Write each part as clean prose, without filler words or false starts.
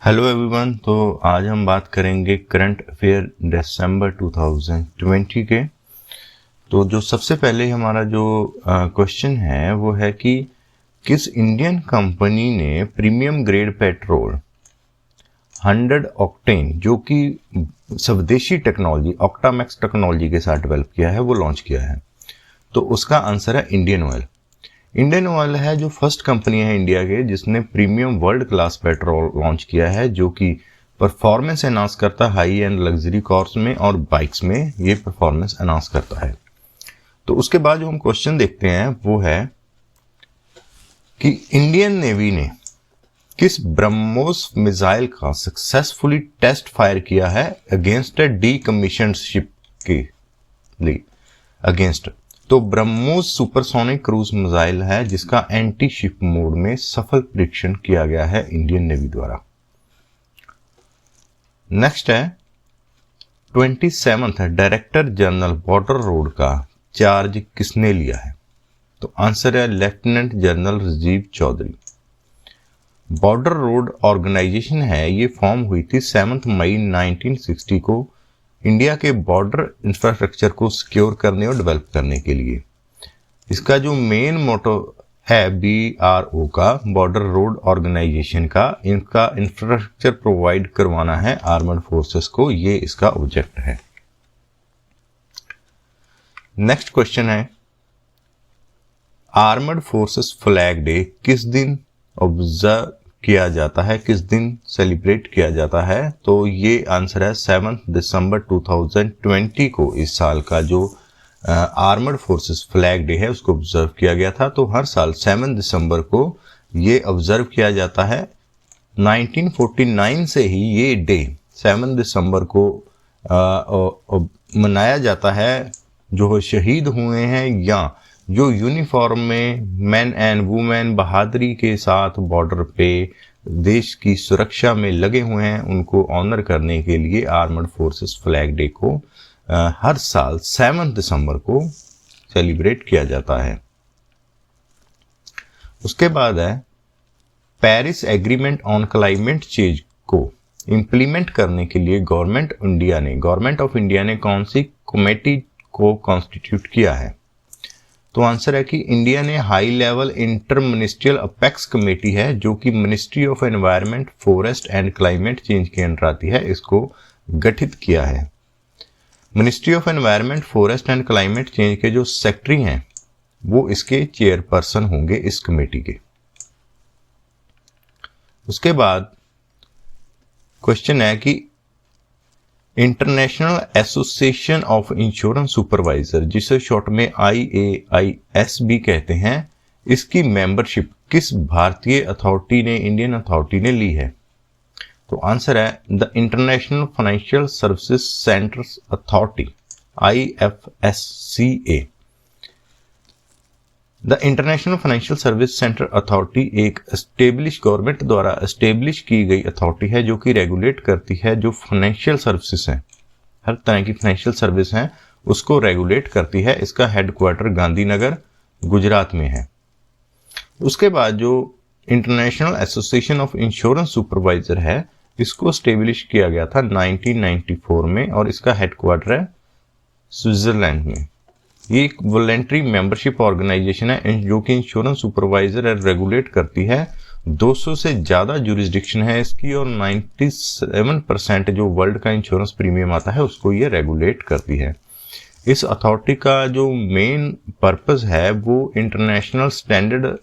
Hello everyone. तो आज हम बात करेंगे करंट अफेयर दिसंबर 2020 के। तो जो सबसे पहले हमारा जो क्वेश्चन है वो है कि किस इंडियन कंपनी ने प्रीमियम ग्रेड पेट्रोल 100 ऑक्टेन जो कि स्वदेशी टेक्नोलॉजी ऑक्टामैक्स टेक्नोलॉजी के साथ डेवलप किया है वो लॉन्च किया है। तो उसका आंसर है इंडियन ऑयल। इंडियन ऑयल है जो फर्स्ट कंपनी है इंडिया के जिसने premium world class petrol launch किया है, जो कि परफॉर्मेंस एनहांस करता है हाई एंड लग्जरी कार्स में और बाइक्स में ये परफॉर्मेंस एनहांस करता है। तो उसके बाद जो हम क्वेश्चन देखते हैं वो है कि इंडियन नेवी ने किस ब्रह्मोस मिसाइल का सक्सेसफुली टेस्ट फायर किया है अगेंस्ट अ डीकमीशन्ड शिप के लिए अगेंस्ट। तो ब्रह्मोस सुपरसोनिक क्रूज मिसाइल है जिसका एंटी शिप मोड में सफल परीक्षण किया गया है इंडियन नेवी द्वारा। नेक्स्ट है 27th director general border road का चार्ज किसने लिया है? तो आंसर है lieutenant general Rajiv Chaudhary. Border road organisation है, ये फॉर्म हुई थी 7 मई 1960 को इंडिया के बॉर्डर इंफ्रास्ट्रक्चर को सिक्योर करने और डेवलप करने के लिए। इसका जो मेन मोटो है BRO का, बॉर्डर रोड ऑर्गेनाइजेशन का, इनका इंफ्रास्ट्रक्चर प्रोवाइड करवाना है आर्मर्ड फोर्सेस को, ये इसका ऑब्जेक्ट है। नेक्स्ट क्वेश्चन है आर्मर्ड फोर्सेस फ्लैग डे किस दिन ऑब्जर्व किया जाता है, किस दिन सेलिब्रेट किया जाता है? तो ये आंसर है 7 दिसंबर 2020 को इस साल का जो आर्मर्ड फोर्सेस फ्लैग डे है उसको ऑब्जर्व किया गया था। तो हर साल 7 दिसंबर को ये ऑब्जर्व किया जाता है। 1949 से ही ये डे 7 दिसंबर को मनाया जाता है। जो शहीद हुए हैं या जो यूनिफॉर्म में मैन एंड वुमेन बहादुरी के साथ बॉर्डर पे देश की सुरक्षा में लगे हुए हैं उनको ऑनर करने के लिए आर्मर्ड फोर्सेस फ्लैग डे को हर साल 7 दिसंबर को सेलिब्रेट किया जाता है। उसके बाद है Paris agreement on climate change को इंप्लीमेंट करने के लिए गवर्नमेंट ऑफ इंडिया ने कौन सी कमेटी को कॉन्स्टिट्यूट किया है? तो आंसर है कि इंडिया ने high level inter ministerial apex committee है जो कि ministry of environment forest and climate change के अंडर आती है, इसको गठित किया है। Ministry of environment forest and climate change के जो सेक्रेटरी हैं वो इसके चेयरपर्सन होंगे इस कमेटी के। उसके बाद क्वेश्चन है कि international association of insurance supervisor, जिसे शॉर्ट में IAIS भी कहते हैं, इसकी मेंबरशिप किस भारतीय अथॉरिटी ने, इंडियन अथॉरिटी ने ली है? तो आंसर है the international financial services centres authority IFSCA। The international financial service centre authority एक गवर्नमेंट द्वारा एस्टेब्लिश की गई अथॉरिटी है जो कि रेगुलेट करती है जो फाइनेंशियल सर्विसेज हैं, हर तरह की फाइनेंशियल सर्विस हैं उसको रेगुलेट करती है। इसका हेडक्वार्टर गांधीनगर गुजरात में है। उसके बाद जो international association of insurance supervisor है इसको एस्टेब्लिश किया गया था 1994 में और इसका हेडक्वार्टर है स्विट्जरलैंड में। ये एक वॉलंटरी मेंबरशिप ऑर्गेनाइजेशन है जो कि इंश्योरेंस सुपरवाइजर रेगुलेट करती है। 200 से ज़्यादा जुरिस्डिक्शन है इसकी और 97% जो वर्ल्ड का इंश्योरेंस प्रीमियम आता है उसको ये रेगुलेट करती है। इस अथॉरिटी का जो मेन पर्पस है वो इंटरनेशनल स्टैंडर्ड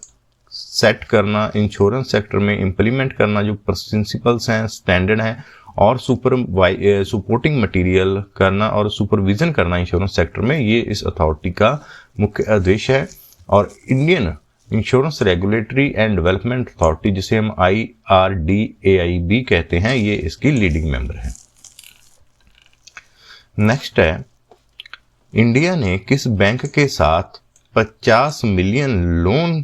सेट करना, इंश्योरेंस सेक्टर में इम्प्लीमेंट करना, जो प्रिंसिपल्स हैं, स्टैंडर्ड हैं और सपोर्टिंग मटेरियल करना और सुपरविजन करना इंश्योरेंस सेक्टर में, ये इस अथॉरिटी का मुख्य उद्देश्य है। और Indian insurance regulatory and development authority, जिसे हम IRDAI भी कहते हैं, ये इसकी लीडिंग मेंबर है। नेक्स्ट है इंडिया ने किस बैंक के साथ 50 मिलियन लोन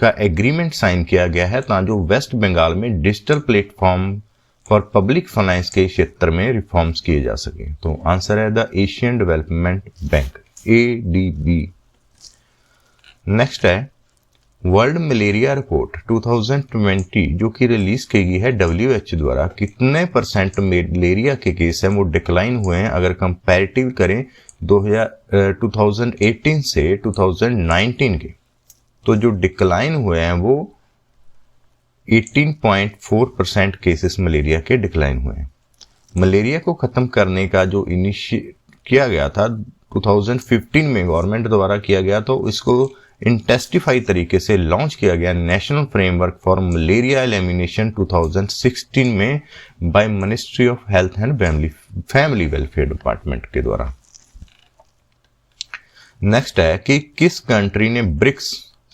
का एग्रीमेंट साइन किया गया है जो वेस्ट बंगाल में digital platform for public finance के क्षेत्र में रिफॉर्म्स किए जा सके? तो आंसर है the Asian development bank ADB। Next है वर्ल्ड मलेरिया रिपोर्ट 2020 जो कि रिलीज की गई है WHO द्वारा, कितने % मलेरिया के केस हैं वो डिक्लाइन हुए हैं अगर कंपैरेटिव करें 2018 से 2019 के, तो जो डिक्लाइन हुए हैं वो 18.4% केसेस मलेरिया के डिक्लाइन हुए हैं। मलेरिया को खत्म करने का जो इनिशिएट किया गया था 2015 में गवर्नमेंट द्वारा किया गया, तो इसको इंटेंसिफाई तरीके से लॉन्च किया गया national framework for malaria elimination 2016 में by ministry of health and family welfare department के द्वारा। नेक्स्ट है कि किस कंट्री ने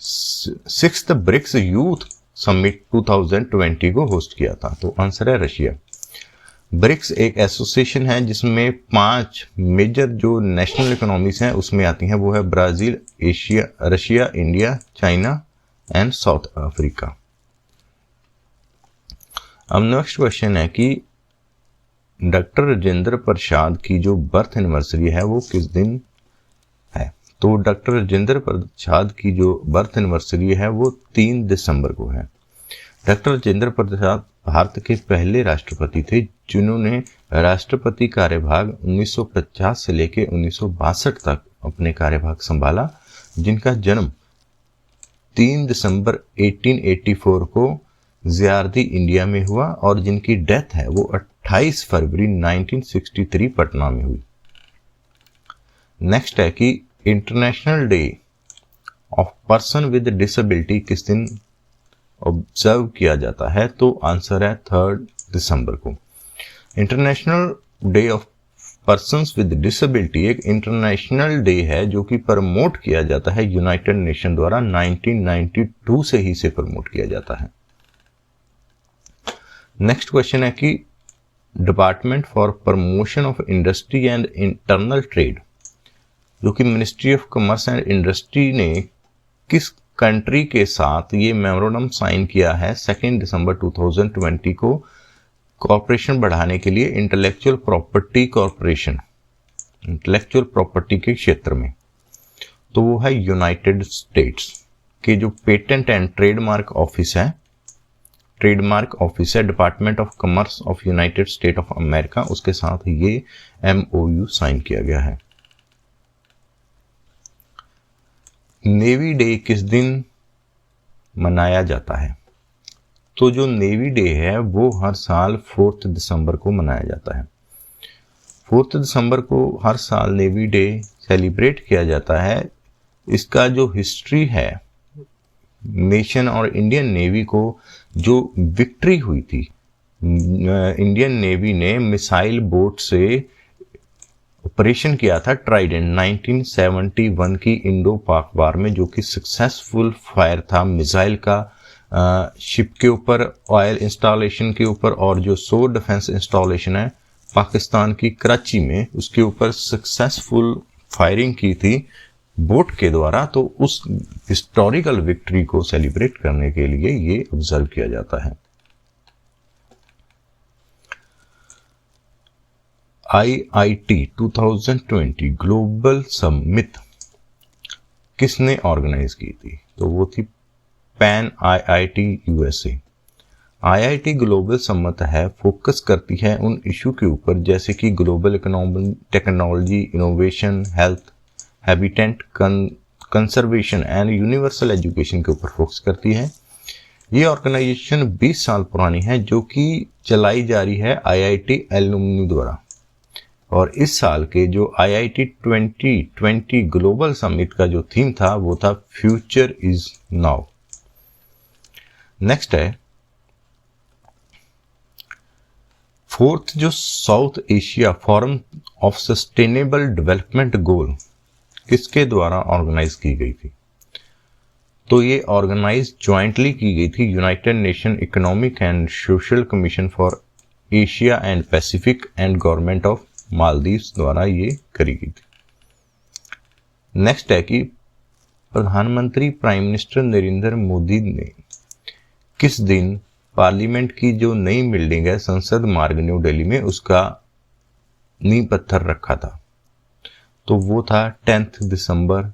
सिक्स्थ ब्रिक्स यूथ समिट 2020 को होस्ट किया था, तो आंसर है रशिया। ब्रिक्स एक एसोसिएशन है जिसमें 5 मेजर जो नेशनल इकोनॉमीज हैं उसमें आती हैं, वो है Brazil, Asia, Russia, India, China and south Africa. अब नेक्स्ट क्वेश्चन है कि डॉक्टर राजेंद्र प्रसाद की जो बर्थ एनिवर्सरी है वो किस दिन है, तो डॉक्टर राजेंद्र प्रसाद की जो बर्थ एनिवर्सरी है वो 3 दिसंबर को है। डॉक्टर राजेंद्र प्रसाद भारत के पहले राष्ट्रपति थे जिन्होंने राष्ट्रपति कार्यभाग 1950 से लेकर 1962 तक अपने कार्यभाग संभाला, जिनका जन्म 3 दिसंबर 1884 को ज़ियारती इंडिया में हुआ और जिनकी डेथ है वो 28 फरवरी 1963 पटना में हुई। नेक्स्ट है कि international day of person with disability किस दिन ऑब्जर्व किया जाता है, तो आंसर है 3 दिसंबर को। International day of persons with disability एक इंटरनेशनल डे है जो कि प्रमोट किया जाता है यूनाइटेड नेशन द्वारा, 1992 से ही से प्रमोट किया जाता है। नेक्स्ट क्वेश्चन है कि department for promotion of industry and internal trade जो कि ministry of commerce and industry ने किस कंट्री के साथ ये मेमोरेंडम साइन किया है 2 दिसंबर 2020 को कॉर्पोरेशन बढ़ाने के लिए intellectual property corporation, intellectual property के क्षेत्र में, तो वो है यूनाइटेड स्टेट्स के जो पेटेंट एंड ट्रेडमार्क ऑफिस है, department of commerce of United state of America, उसके साथ ये MOU साइन किया गया है। नेवी डे किस दिन मनाया जाता है, तो जो नेवी डे है वो हर साल 4 दिसंबर को मनाया जाता है। 4 दिसंबर को हर साल नेवी डे सेलिब्रेट किया जाता है। इसका जो हिस्ट्री है, नेशन और इंडियन नेवी को जो विक्ट्री हुई थी, इंडियन नेवी ने मिसाइल बोट से ऑपरेशन किया था ट्राइडेंट 1971 की इंडो पाक वार में, जो कि सक्सेसफुल फायर था मिसाइल का शिप के ऊपर, ऑयल इंस्टॉलेशन के ऊपर, और जो सो डिफेंस इंस्टॉलेशन है पाकिस्तान की कराची में उसके ऊपर सक्सेसफुल फायरिंग की थी बोट के द्वारा। तो उस हिस्टोरिकल विक्ट्री को सेलिब्रेट करने के लिए ये ऑब्जर्व किया जाता है। IIT 2020 ग्लोबल समिट किसने ऑर्गेनाइज की थी, तो वो थी pan IIT USA। IIT global summit है, फोकस करती है उन इशू के ऊपर जैसे कि global economy, technology, innovation, health, habitat, conservation and universal education के ऊपर फोकस करती है। ये ऑर्गेनाइजेशन 20 साल पुरानी है जो कि चलाई जा रही है IIT एलुमनी द्वारा, और इस साल के जो IIT 2020 ग्लोबल समिट का जो थीम था वो था फ्यूचर इज नाउ। नेक्स्ट है 4th जो south Asia forum of sustainable development goal किसके द्वारा ऑर्गेनाइज की गई थी, तो ये ऑर्गेनाइज ज्वाइंटली की गई थी United nation economic and social commission for Asia and Pacific and government of Maldives द्वारा ये करी गई थी। नेक्स्ट है कि प्रधानमंत्री प्राइम मिनिस्टर नरेंद्र मोदी ने किस दिन पार्लियामेंट की जो नई बिल्डिंग है संसद मार्ग न्यू दिल्ली में उसका नींव पत्थर रखा था, तो वो था 10 दिसंबर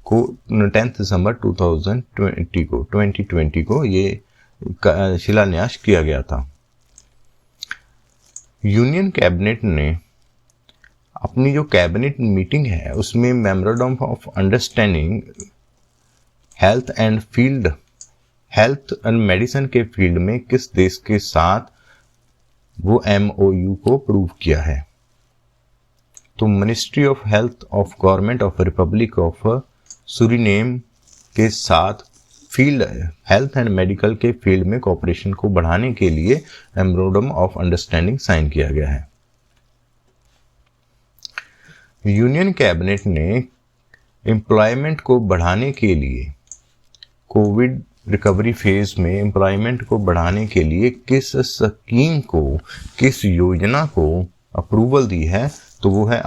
को 10 दिसंबर 2020 को ये शिलान्यास किया गया था। यूनियन कैबिनेट ने अपनी जो कैबिनेट मीटिंग है उसमें memorandum of understanding health and medicine के फील्ड में किस देश के साथ वो MOU को अप्रूव किया है। तो ministry of health of government of Republic of Suriname के साथ फील्ड हेल्थ एंड मेडिकल के फील्ड में कोऑपरेशन को बढ़ाने के लिए मेमोरेंडम ऑफ अंडरस्टैंडिंग साइन किया गया है। यूनियन कैबिनेट ने एम्प्लॉयमेंट को बढ़ाने के लिए कोविड रिकवरी फेज में एम्प्लॉयमेंट को बढ़ाने के लिए किस स्कीम को, किस योजना को अप्रूवल दी है, तो वो है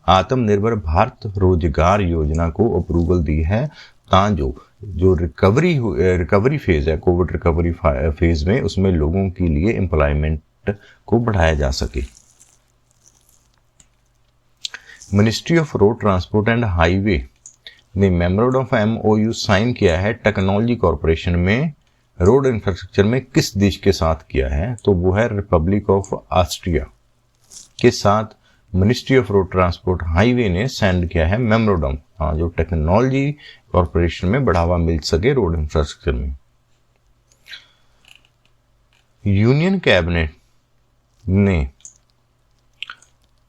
आत्मनिर्भर भारत रोजगार योजना को अप्रूवल दी है, जो रिकवरी फेज है, कोविड रिकवरी फेज में, उसमें लोगों के लिए एम्प्लॉयमेंट को बढ़ाया जा सके। Ministry of road transport and highway ने मेमोरेंडम ऑफ MOU साइन किया है टेक्नोलॉजी कॉरपोरेशन में रोड इंफ्रास्ट्रक्चर में किस देश के साथ किया है, तो वो है रिपब्लिक ऑफ ऑस्ट्रिया के साथ ministry of road transport highway ने साइन किया है मेमोरेंडम, जो टेक्नोलॉजी कॉरपोरेशन में बढ़ावा मिल सके रोड इंफ्रास्ट्रक्चर में। यूनियन कैबिनेट ने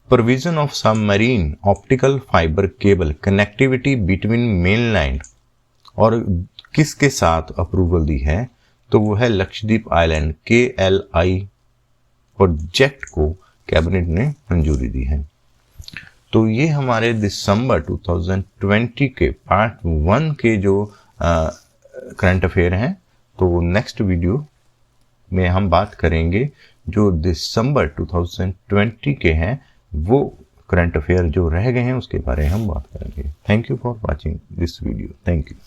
provision of submarine optical fibre cable connectivity between mainland और किसके साथ अप्रूवल दी है, तो वो है लक्षद्वीप आइलैंड KLI प्रोजेक्ट को कैबिनेट ने मंजूरी दी है। तो ये हमारे दिसंबर 2020 के पार्ट 1 के जो करंट अफेयर हैं। तो नेक्स्ट वीडियो में हम बात करेंगे जो दिसंबर 2020 के हैं, वो करंट अफेयर जो रह गए हैं उसके बारे में हम बात करेंगे। Thank you for watching this video. Thank you.